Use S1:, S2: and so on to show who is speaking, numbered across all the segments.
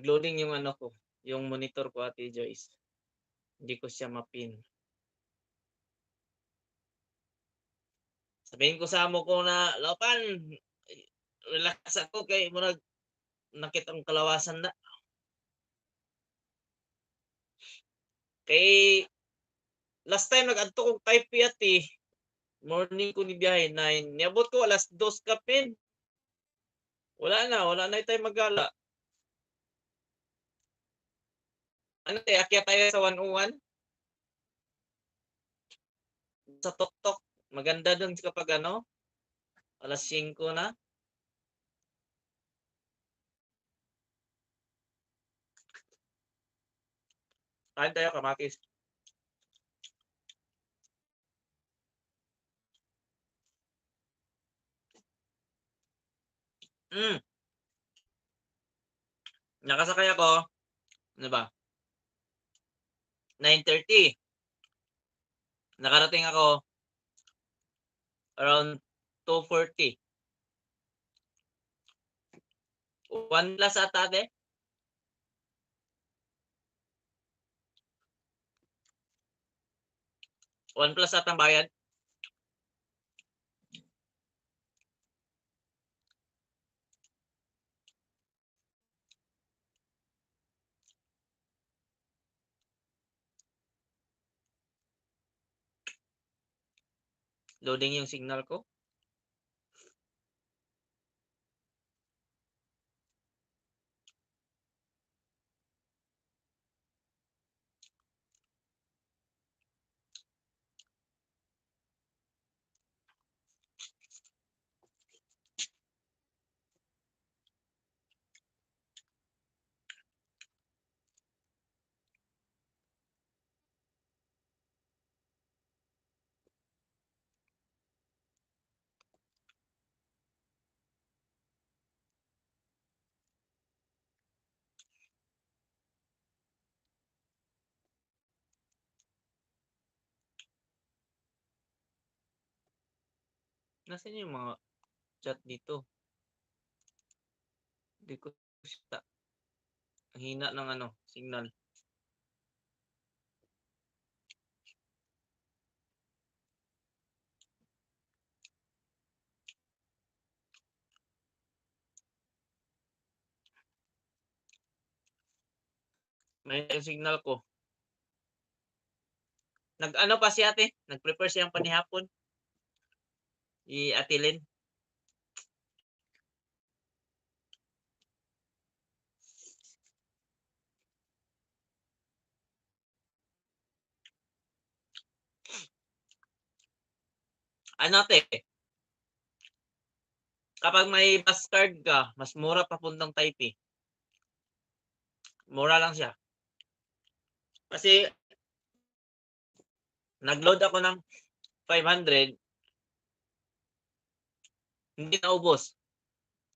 S1: nag-loading yung ano ko, yung monitor ko, Ate Joyce. Hindi ko siya ma-pin. Sabihin ko sa amo ko na, "Laupan, relax ako kay murag nakitang kalawasan na." Kay last time nag-adto kog Taipei ati, morning ko ni biyahe 9, niabot ko 2:00 kapin. Wala na tay maggala. Ano te, akyat tayo sa 101? Sa tuktok, maganda dun kapag ano, 5:00 na. Kain tayo kamatis. Hmm, nakasakay ako, ano ba, 9:30. Nakarating ako around 2:40. 1 plus ata ate? 1 plus atang bayad? Loading yung signal ko. Nasaan yung mga chat dito? Hindi ko kita. Ang hina ng ano, signal. May signal ko. Nag-ano pa si ate, nag-prepare siyang panihapon. Ate Lynn. Ano ate, kapag may bus card ka, mas mura papuntang Taipei. Mura lang siya. Kasi nag-load ako ng 500, hindi naubos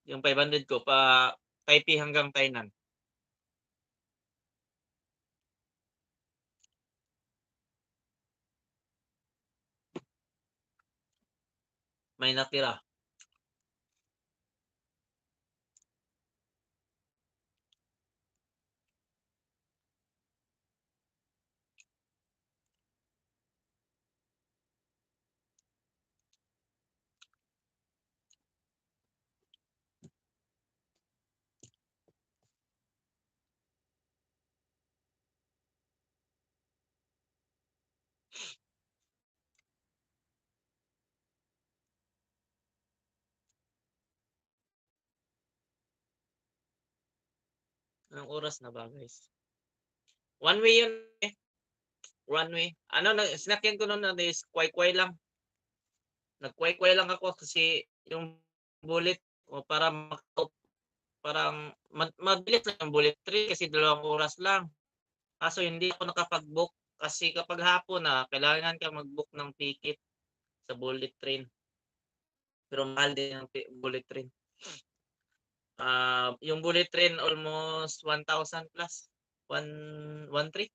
S1: yung 500 ko pa Taipei hanggang Tainan. May natira. Anong oras na ba, guys? One way yun eh. One way. Ano, sinakyan ko nun is kway-kway lang. Nagkway-kway lang ako kasi yung bullet o para parang mabilis lang yung bullet train kasi 2 oras lang. Kaso hindi ako nakapag-book kasi kapag hapon na kailangan kang mag-book ng ticket sa bullet train. Pero mahal din ang bullet train. Yung bullet train almost 1,000 plus. 113.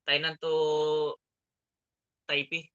S1: Tainan to Taipei.